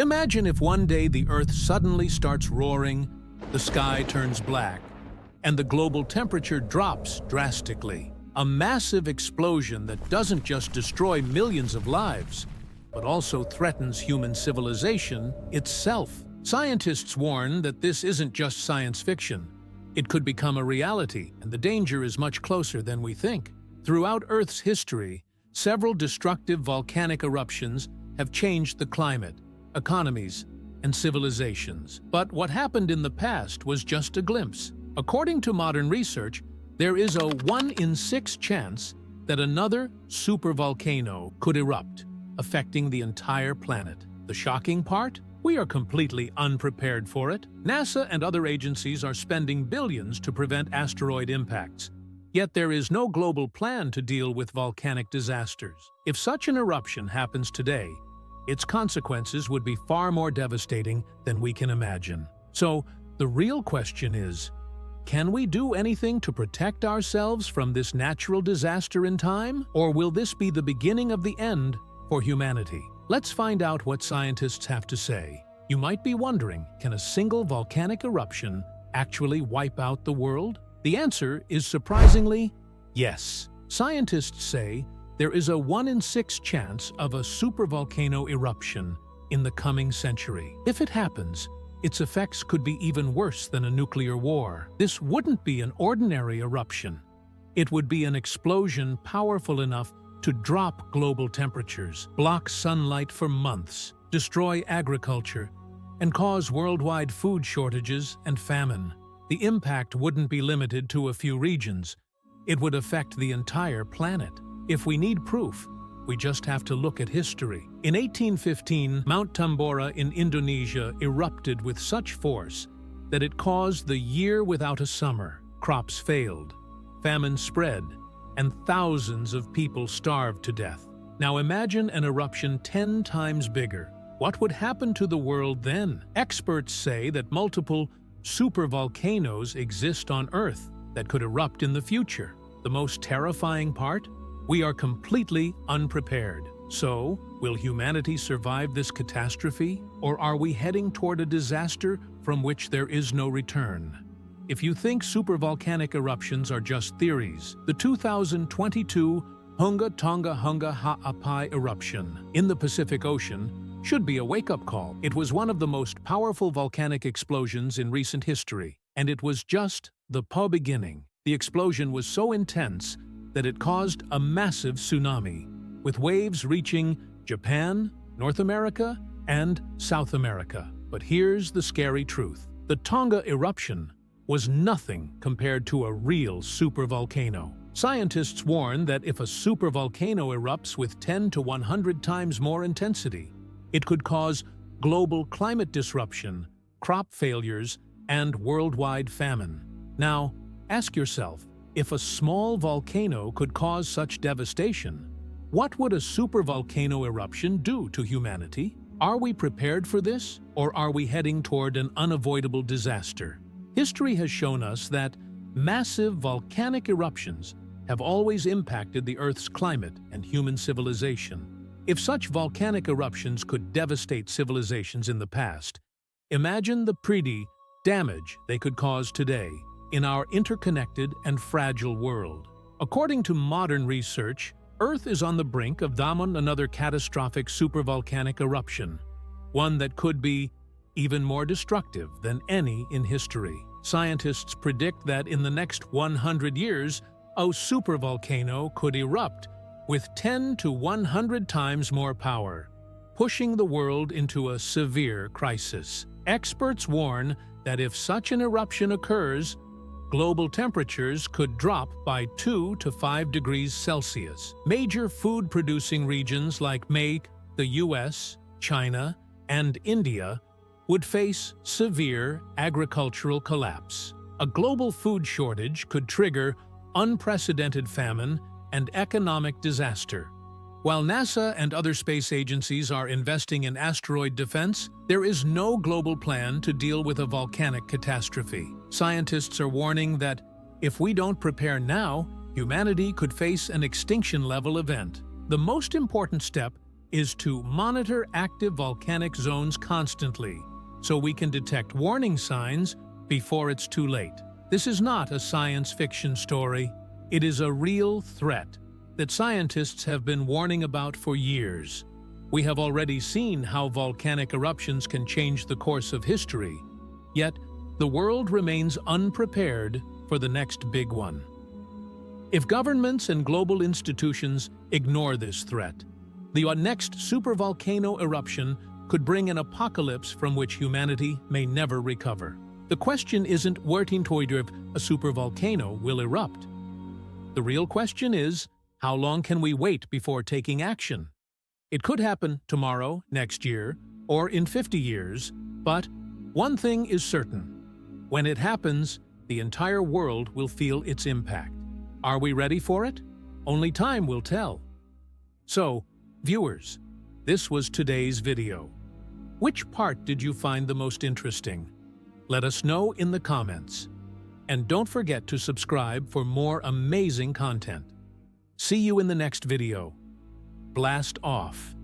Imagine if one day the Earth suddenly starts roaring, the sky turns black, and the global temperature drops drastically. A massive explosion that doesn't just destroy millions of lives, but also threatens human civilization itself. Scientists warn that this isn't just science fiction. It could become a reality, and the danger is much closer than we think. Throughout Earth's history, several destructive volcanic eruptions have changed the climate, economies, and civilizations. But what happened in the past was just a glimpse. According to modern research, there is a 1 in 6 chance that another supervolcano could erupt, affecting the entire planet. The shocking part? We are completely unprepared for it. NASA and other agencies are spending billions to prevent asteroid impacts. Yet there is no global plan to deal with volcanic disasters. If such an eruption happens today, its consequences would be far more devastating than we can imagine. So, the real question is, can we do anything to protect ourselves from this natural disaster in time? Or will this be the beginning of the end for humanity? Let's find out what scientists have to say. You might be wondering, can a single volcanic eruption actually wipe out the world? The answer is surprisingly yes. Scientists say there is a 1 in 6 chance of a supervolcano eruption in the coming century. If it happens, its effects could be even worse than a nuclear war. This wouldn't be an ordinary eruption. It would be an explosion powerful enough to drop global temperatures, block sunlight for months, destroy agriculture, and cause worldwide food shortages and famine. The impact wouldn't be limited to a few regions. It would affect the entire planet. If we need proof, we just have to look at history. In 1815, Mount Tambora in Indonesia erupted with such force that it caused the year without a summer. Crops failed, famine spread, and thousands of people starved to death. Now imagine an eruption 10 times bigger. What would happen to the world then? Experts say that multiple supervolcanoes exist on Earth that could erupt in the future. The most terrifying part? We are completely unprepared. So, will humanity survive this catastrophe? Or are we heading toward a disaster from which there is no return? If you think supervolcanic eruptions are just theories, the 2022 Hunga Tonga Hunga Ha'apai eruption in the Pacific Ocean should be a wake-up call. It was one of the most powerful volcanic explosions in recent history, and it was just the beginning. The explosion was so intense that it caused a massive tsunami, with waves reaching Japan, North America, and South America. But here's the scary truth. The Tonga eruption was nothing compared to a real supervolcano. Scientists warn that if a supervolcano erupts with 10 to 100 times more intensity, it could cause global climate disruption, crop failures, and worldwide famine. Now, ask yourself, if a small volcano could cause such devastation, what would a supervolcano eruption do to humanity? Are we prepared for this, or are we heading toward an unavoidable disaster? History has shown us that massive volcanic eruptions have always impacted the Earth's climate and human civilization. If such volcanic eruptions could devastate civilizations in the past, imagine the damage they could cause today in our interconnected and fragile world. According to modern research, Earth is on the brink of another catastrophic supervolcanic eruption, one that could be even more destructive than any in history. Scientists predict that in the next 100 years, a supervolcano could erupt with 10 to 100 times more power, pushing the world into a severe crisis. Experts warn that if such an eruption occurs, global temperatures could drop by 2 to 5 degrees Celsius. Major food-producing regions like the US, China, and India would face severe agricultural collapse. A global food shortage could trigger unprecedented famine and economic disaster. While NASA and other space agencies are investing in asteroid defense, there is no global plan to deal with a volcanic catastrophe. Scientists are warning that if we don't prepare now, humanity could face an extinction-level event. The most important step is to monitor active volcanic zones constantly, so we can detect warning signs before it's too late. This is not a science fiction story. It is a real threat that scientists have been warning about for years. We have already seen how volcanic eruptions can change the course of history, yet the world remains unprepared for the next big one. If governments and global institutions ignore this threat, the next supervolcano eruption could bring an apocalypse from which humanity may never recover. The question isn't waiting to if a supervolcano will erupt. The real question is, how long can we wait before taking action? It could happen tomorrow, next year, or in 50 years, but one thing is certain. When it happens, the entire world will feel its impact. Are we ready for it? Only time will tell. So, viewers, this was today's video. Which part did you find the most interesting? Let us know in the comments. And don't forget to subscribe for more amazing content. See you in the next video. Blast off.